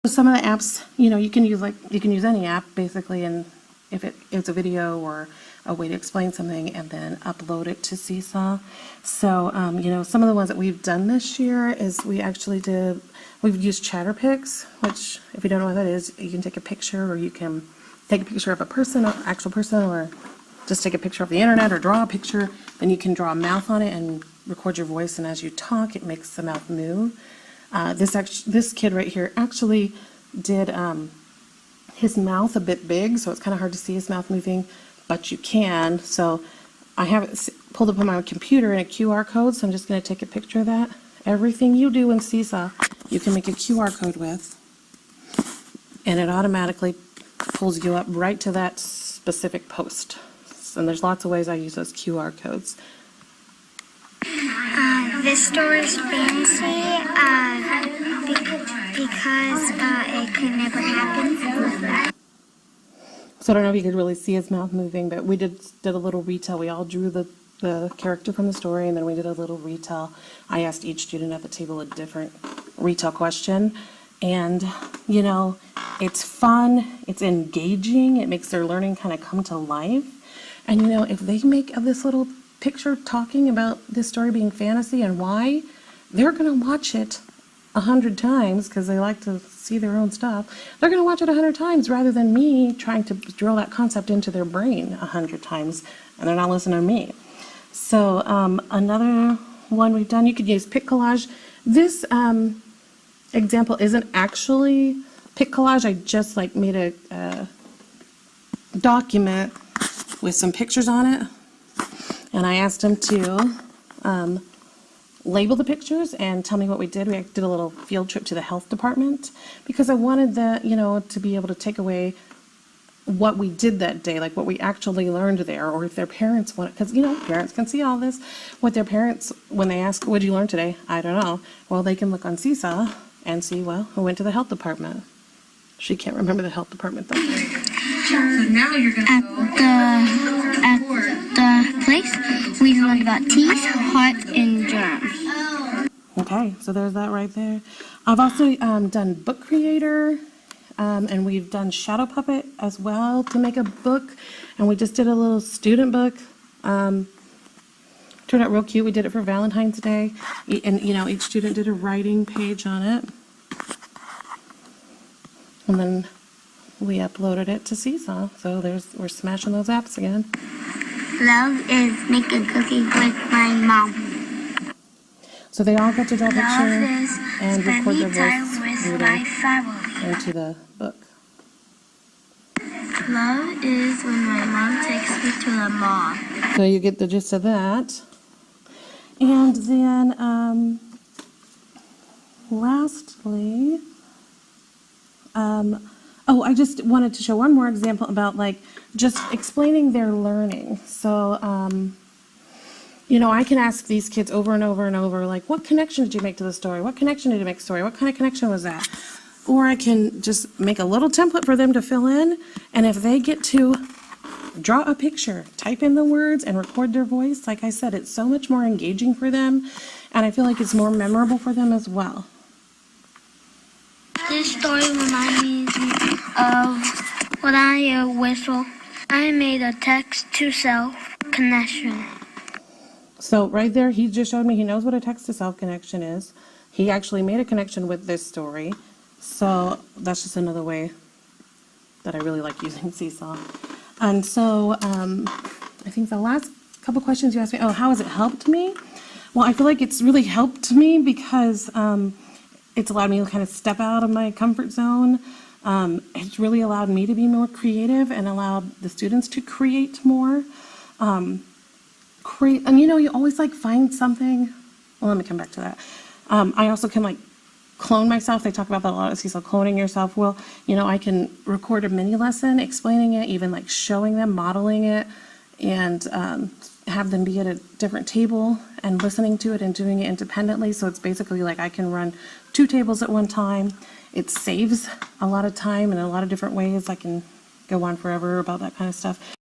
Some of the apps, you can use any app basically, and if it's a video or a way to explain something, and then upload it to Seesaw. So, some of the ones that we've done this year is we've used ChatterPix, which, if you don't know what that is, you can take a picture, or you can take a picture of a person, an actual person, or just take a picture of the internet, or draw a picture. Then you can draw a mouth on it and record your voice, and as you talk, it makes the mouth move. This kid right here actually did his mouth a bit big, so it's kind of hard to see his mouth moving, but you can. So I have it pulled up on my computer in a QR code, so I'm just going to take a picture of that. Everything you do in Seesaw, you can make a QR code with, and it automatically pulls you up right to that specific post. And there's lots of ways I use those QR codes. This story is fantasy because it could never happen. So I don't know if you could really see his mouth moving, but we did a little retell. We all drew the character from the story, and then we did a little retell. I asked each student at the table a different retell question, and it's fun, it's engaging, it makes their learning kind of come to life. And if they make this little picture talking about this story being fantasy and why, they're going to watch it 100 times because they like to see their own stuff. They're going to watch it 100 times rather than me trying to drill that concept into their brain 100 times, and they're not listening to me. So another one we've done, you could use pic collage. This example isn't actually pic collage. I just made a document with some pictures on it, and I asked them to label the pictures and tell me what we did. We did a little field trip to the health department because I wanted that, to be able to take away what we did that day, like what we actually learned there, or if their parents want it, because parents can see all this. What their parents, when they ask, "What did you learn today?" I don't know. Well, they can look on Seesaw and see, well, who went to the health department. She can't remember the health department though. So now you're gonna go At the place, we learned about teeth, heart, and germs. Okay, so there's that right there. I've also done Book Creator, and we've done Shadow Puppet as well to make a book. And we just did a little student book. Turned out real cute. We did it for Valentine's Day, and each student did a writing page on it, and then we uploaded it to Seesaw. So we're smashing those apps again. Love is making cookies with my mom. So they all got to draw a picture Love is and record their spending time voice with my family. into the book. Love is when my mom takes me to the mall. So you get the gist of that. And then lastly, I just wanted to show one more example about just explaining their learning. So, I can ask these kids over and over and over, what connection did you make to the story? What connection did you make to the story? What kind of connection was that? Or I can just make a little template for them to fill in, and if they get to draw a picture, type in the words, and record their voice, like I said, it's so much more engaging for them, and I feel like it's more memorable for them as well. This story reminds me of when I whistle. I made a text-to-self connection. So right there, he just showed me he knows what a text-to-self connection is. He actually made a connection with this story. So that's just another way that I really like using Seesaw. And so I think the last couple questions you asked me, how has it helped me? Well, I feel like it's really helped me because it's allowed me to kind of step out of my comfort zone. It's really allowed me to be more creative and allowed the students to create more. And you always find something. Well, let me come back to that. I also can clone myself. They talk about that a lot at Seesaw, cloning yourself. Well, I can record a mini lesson explaining it, even showing them, modeling it, and have them be at a different table and listening to it and doing it independently. So it's basically I can run 2 tables at one time. It saves a lot of time in a lot of different ways. I can go on forever about that kind of stuff.